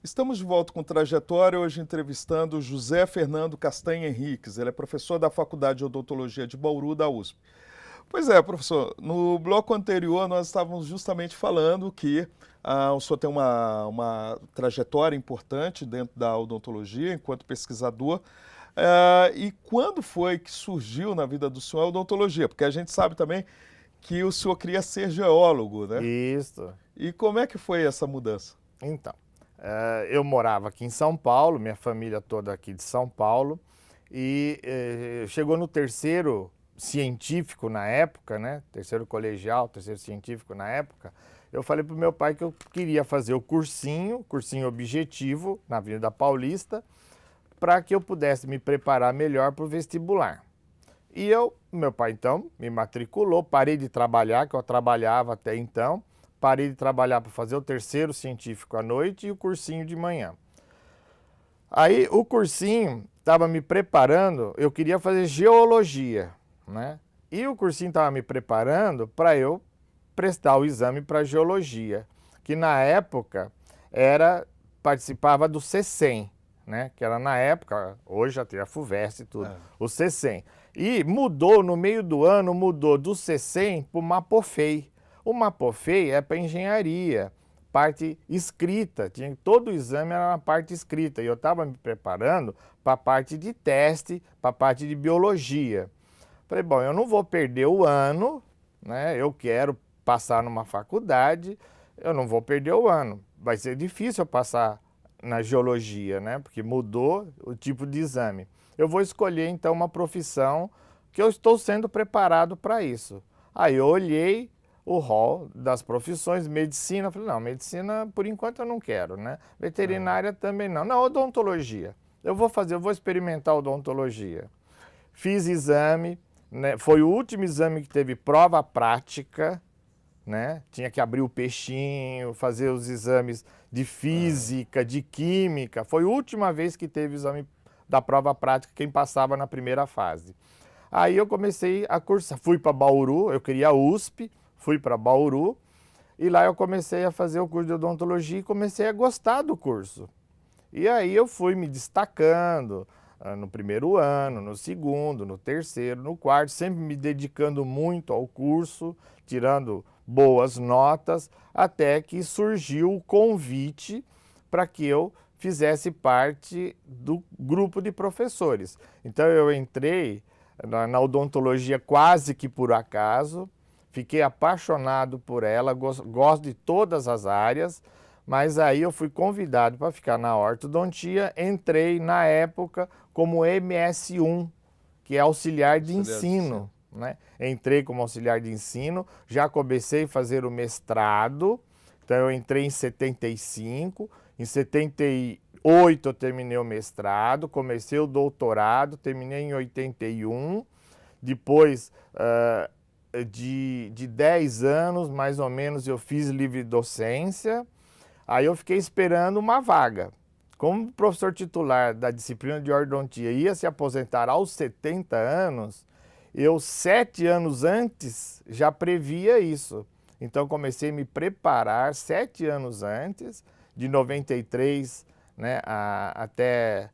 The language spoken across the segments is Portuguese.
Estamos de volta com Trajetória, hoje entrevistando José Fernando Castanha Henriques. Ele é professor da Faculdade de Odontologia de Bauru, da USP. Pois é, professor, no bloco anterior nós estávamos justamente falando que o senhor tem uma trajetória importante dentro da odontologia enquanto pesquisador. E quando foi que surgiu na vida do senhor a odontologia? Porque a gente sabe também que o senhor queria ser geólogo, né? Isso. E como é que foi essa mudança? Então, eu morava aqui em São Paulo, minha família toda aqui de São Paulo, e chegou no terceiro científico na época, né? Terceiro colegial, terceiro científico na época. Eu falei para o meu pai que eu queria fazer o cursinho objetivo na Avenida Paulista, para que eu pudesse me preparar melhor para o vestibular. E meu pai então me matriculou, parei de trabalhar, que eu trabalhava até então, parei de trabalhar para fazer o terceiro científico à noite e o cursinho de manhã. Aí o cursinho estava me preparando, eu queria fazer geologia, né? E o cursinho estava me preparando para eu prestar o exame para geologia, que na época participava do CECEM, né? Que era na época, hoje já tem a FUVEST e tudo, o CECEM. E mudou, no meio do ano, mudou do CECEM para o MAPOFEI. O MAPOFEI é para engenharia, parte escrita, todo o exame era na parte escrita, e eu estava me preparando para a parte de teste, para a parte de biologia. Falei, bom, eu não vou perder o ano, né? Eu quero passar numa faculdade, eu não vou perder o ano. Vai ser difícil eu passar na geologia, né? Porque mudou o tipo de exame. Eu vou escolher então uma profissão que eu estou sendo preparado para isso. Aí eu olhei o rol das profissões, medicina, falei, não, medicina por enquanto eu não quero, né? Veterinária também não. Não, odontologia. Eu vou experimentar odontologia. Fiz exame, né? Foi o último exame que teve prova prática, né? Tinha que abrir o peixinho, fazer os exames de física, de química. Foi a última vez que teve exame da prova prática, quem passava na primeira fase. Aí eu comecei a cursar, fui para Bauru, eu queria USP, fui para Bauru, e lá eu comecei a fazer o curso de odontologia e comecei a gostar do curso. E aí eu fui me destacando no primeiro ano, no segundo, no terceiro, no quarto, sempre me dedicando muito ao curso, tirando boas notas, até que surgiu o convite para que eu fizesse parte do grupo de professores. Então eu entrei na odontologia quase que por acaso, fiquei apaixonado por ela, gosto de todas as áreas, mas aí eu fui convidado para ficar na ortodontia, entrei na época como MS1, que é auxiliar de ensino, né? Entrei como auxiliar de ensino, já comecei a fazer o mestrado, então eu entrei em 75, em 78 eu terminei o mestrado, comecei o doutorado, terminei em 81, depois de 10 anos, mais ou menos, eu fiz livre docência, aí eu fiquei esperando uma vaga. Como professor titular da disciplina de ortodontia ia se aposentar aos 70 anos, eu 7 anos antes já previa isso. Então comecei a me preparar 7 anos antes, de 93, né, até...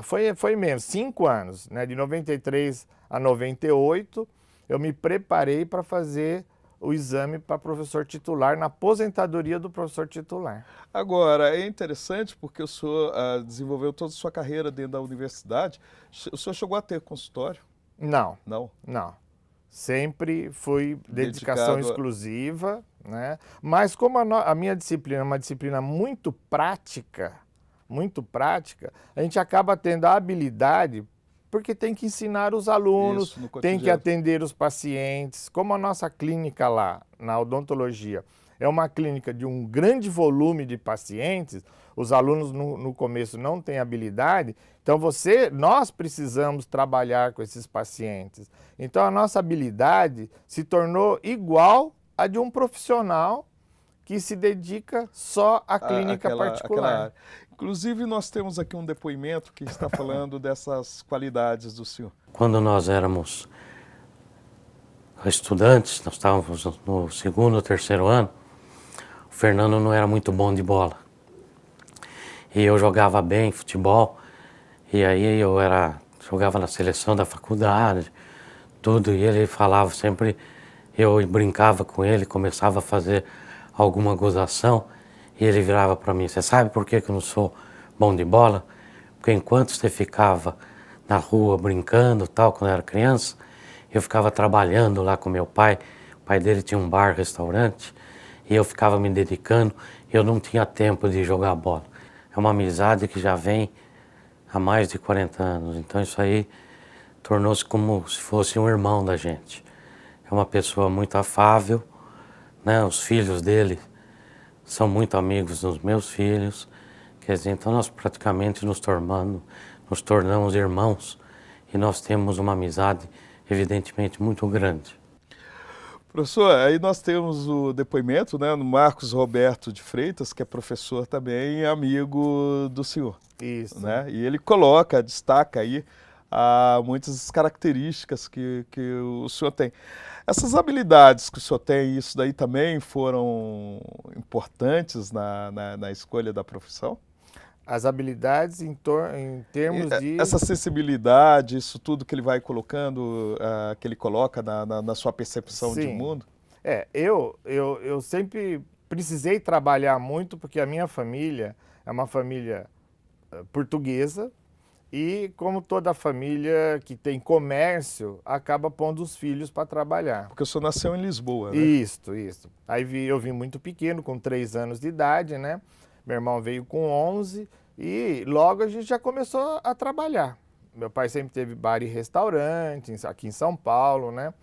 Foi menos, 5 anos, né, de 93 a 98, eu me preparei para fazer o exame para professor titular, na aposentadoria do professor titular. Agora, é interessante porque o senhor desenvolveu toda a sua carreira dentro da universidade. O senhor chegou a ter consultório? Não, Não? não. Sempre fui dedicação Dedicado exclusiva, né? Mas como a minha disciplina é uma disciplina muito prática, a gente acaba tendo a habilidade, porque tem que ensinar os alunos, Isso, no tem que cotidiano. atender os pacientes. Como a nossa clínica lá, na odontologia, é uma clínica de um grande volume de pacientes, os alunos no começo não têm habilidade, então nós precisamos trabalhar com esses pacientes. Então a nossa habilidade se tornou igual a de um profissional que se dedica só à clínica Aquela particular. área. Inclusive, nós temos aqui um depoimento que está falando dessas qualidades do senhor. Quando nós éramos estudantes, nós estávamos no segundo ou terceiro ano, o Fernando não era muito bom de bola. e eu jogava bem futebol, e aí jogava na seleção da faculdade, tudo, e ele falava sempre, eu brincava com ele, começava a fazer alguma gozação, e ele virava para mim, você sabe por que que eu não sou bom de bola? Porque enquanto você ficava na rua brincando, tal, quando eu era criança, eu ficava trabalhando lá com meu pai. O pai dele tinha um bar, restaurante, e eu ficava me dedicando, e eu não tinha tempo de jogar bola. É uma amizade que já vem há mais de 40 anos, então isso aí tornou-se como se fosse um irmão da gente. É uma pessoa muito afável, né? Os filhos dele são muito amigos dos meus filhos, quer dizer, então nós praticamente nos tornamos irmãos, e nós temos uma amizade evidentemente muito grande. Professor, aí nós temos o depoimento, né, do Marcos Roberto de Freitas, que é professor também e amigo do senhor. Isso. Né? E ele destaca aí muitas características que o senhor tem. Essas habilidades que o senhor tem, isso daí também foram importantes na escolha da profissão? As habilidades em termos de... Essa sensibilidade, isso tudo que ele vai colocando, que ele coloca na sua percepção de mundo? Eu sempre precisei trabalhar muito porque a minha família é uma família portuguesa e, como toda família que tem comércio, acaba pondo os filhos para trabalhar. Porque o senhor nasceu em Lisboa, né? Isso. Aí eu vim muito pequeno, com 3 anos de idade, né? Meu irmão veio com 11 e logo a gente já começou a trabalhar. Meu pai sempre teve bar e restaurante aqui em São Paulo, né?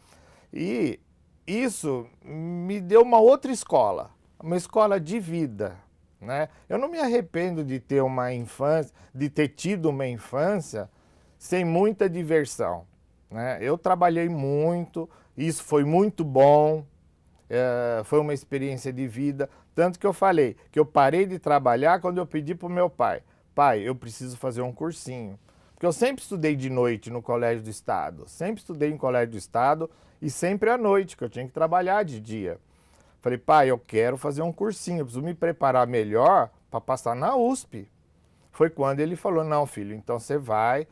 E isso me deu uma outra escola, uma escola de vida, né? Eu não me arrependo de ter uma infância, de ter tido uma infância sem muita diversão, né? Eu trabalhei muito, isso foi muito bom, foi uma experiência de vida, tanto que eu falei que eu parei de trabalhar quando eu pedi para o meu pai, eu preciso fazer um cursinho, porque eu sempre estudei de noite no Colégio do Estado, sempre estudei em Colégio do Estado e sempre à noite, que eu tinha que trabalhar de dia. Falei, pai, eu quero fazer um cursinho, eu preciso me preparar melhor para passar na USP. Foi quando ele falou, não, filho, então você vai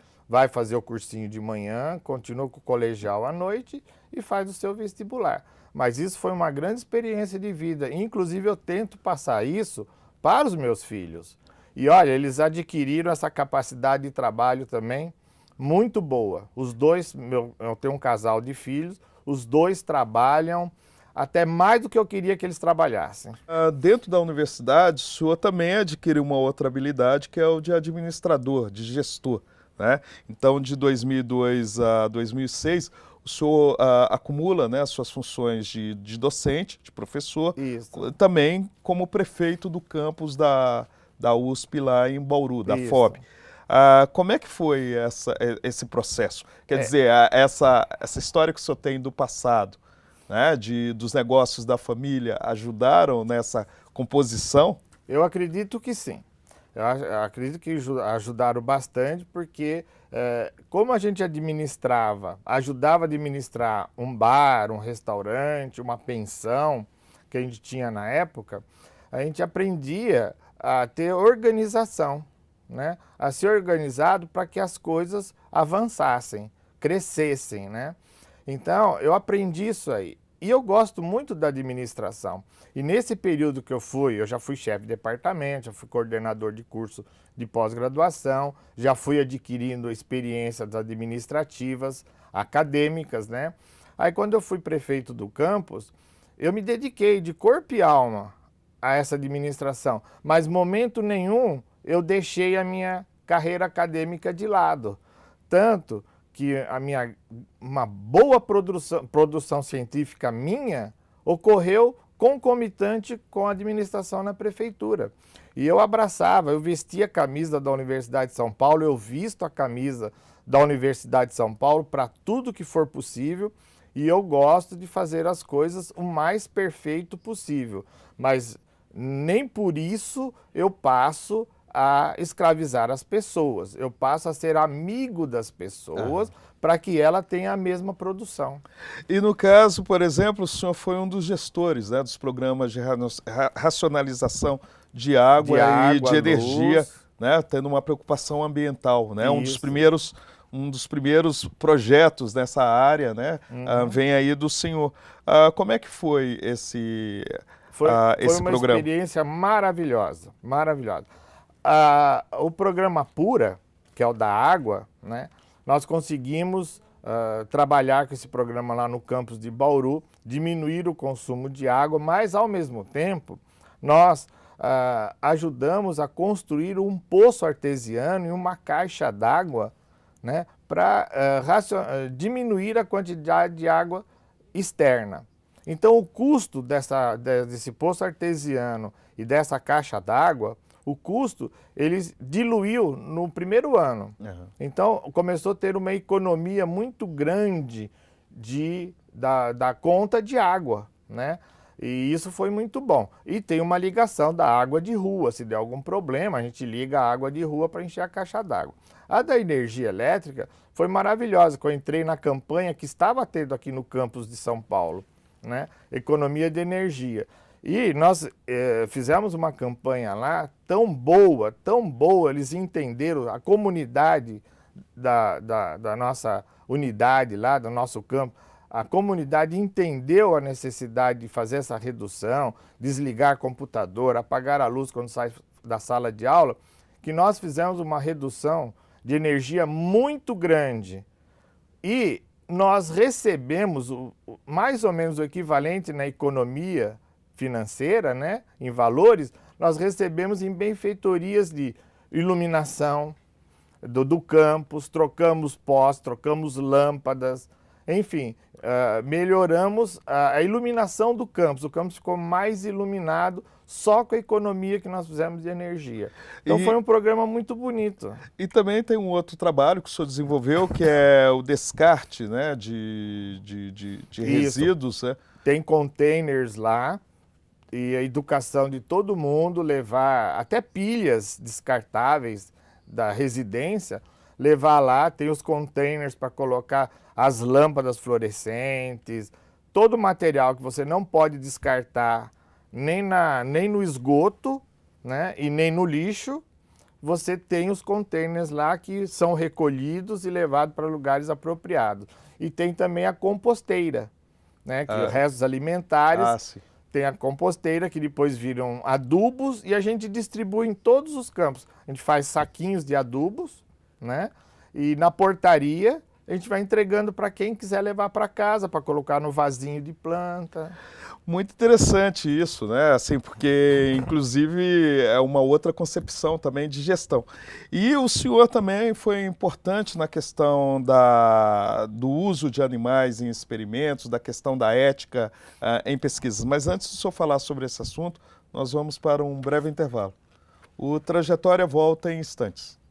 fazer o cursinho de manhã, continua com o colegial à noite e faz o seu vestibular. Mas isso foi uma grande experiência de vida. Inclusive, eu tento passar isso para os meus filhos. E olha, eles adquiriram essa capacidade de trabalho também muito boa. Os dois, eu tenho um casal de filhos, os dois trabalham até mais do que eu queria que eles trabalhassem. Dentro da universidade, o senhor também adquiriu uma outra habilidade, que é o de administrador, de gestor, né? Então, de 2002 a 2006, o senhor acumula, né, as suas funções de docente, de professor, também como prefeito do campus da USP lá em Bauru, da FOB. Como é que foi esse processo? Quer dizer, essa história que o senhor tem do passado, né, dos negócios da família, ajudaram nessa composição? Eu acredito que sim. Eu acredito que ajudaram bastante, porque como a gente ajudava a administrar um bar, um restaurante, uma pensão que a gente tinha na época, a gente aprendia a ter organização, né? A ser organizado para que as coisas avançassem, crescessem, né? Então, eu aprendi isso aí. E eu gosto muito da administração. E nesse período que eu já fui chefe de departamento, já fui coordenador de curso de pós-graduação, já fui adquirindo experiências administrativas, acadêmicas, né? Aí, quando eu fui prefeito do campus, eu me dediquei de corpo e alma a essa administração, mas momento nenhum eu deixei a minha carreira acadêmica de lado. Tanto que uma boa produção científica minha ocorreu concomitante com a administração na prefeitura. E eu vestia a camisa da Universidade de São Paulo, eu visto a camisa da Universidade de São Paulo para tudo que for possível, e eu gosto de fazer as coisas o mais perfeito possível. Mas nem por isso eu passo a escravizar as pessoas. Eu passo a ser amigo das pessoas para que ela tenha a mesma produção. E no caso, por exemplo, o senhor foi um dos gestores, né, dos programas de racionalização de água e de energia né, tendo uma preocupação ambiental, né? Isso. Um dos primeiros projetos nessa área, né, vem aí do senhor. Como é que foi esse Foi uma programa? experiência maravilhosa, maravilhosa. O programa Pura, que é o da água, né, nós conseguimos trabalhar com esse programa lá no campus de Bauru, diminuir o consumo de água, mas ao mesmo tempo nós ajudamos a construir um poço artesiano e uma caixa d'água, né, para diminuir a quantidade de água externa. Então o custo desse poço artesiano e dessa caixa d'água, o custo, ele diluiu no primeiro ano. Uhum. Então começou a ter uma economia muito grande da conta de água, né? E isso foi muito bom. E tem uma ligação da água de rua. Se der algum problema, a gente liga a água de rua para encher a caixa d'água. A da energia elétrica foi maravilhosa, que eu entrei na campanha que estava tendo aqui no campus de São Paulo, né? Economia de energia. E nós fizemos uma campanha lá tão boa, eles entenderam, a comunidade da nossa unidade lá, do nosso campo, a comunidade entendeu a necessidade de fazer essa redução, desligar computador, apagar a luz quando sai da sala de aula, que nós fizemos uma redução de energia muito grande. E nós recebemos mais ou menos o equivalente na economia financeira, né, em valores, nós recebemos em benfeitorias de iluminação do campus, trocamos postes, trocamos lâmpadas, enfim, melhoramos a iluminação do campus. O campus ficou mais iluminado só com a economia que nós fizemos de energia. Então foi um programa muito bonito. E também tem um outro trabalho que o senhor desenvolveu, que é o descarte, né, de resíduos. Né? Tem containers lá e a educação de todo mundo, levar até pilhas descartáveis da residência, levar lá, tem os containers para colocar as lâmpadas fluorescentes, todo o material que você não pode descartar nem no esgoto, né, e nem no lixo, você tem os containers lá que são recolhidos e levados para lugares apropriados. E tem também a composteira, né, que os restos alimentares, tem a composteira que depois viram adubos e a gente distribui em todos os campos. A gente faz saquinhos de adubos, né, e na portaria a gente vai entregando para quem quiser levar para casa, para colocar no vasinho de planta. Muito interessante isso, né? Assim, porque, inclusive, é uma outra concepção também de gestão. E o senhor também foi importante na questão do uso de animais em experimentos, da questão da ética em pesquisas. Mas antes do senhor falar sobre esse assunto, nós vamos para um breve intervalo. O Trajetória volta em instantes.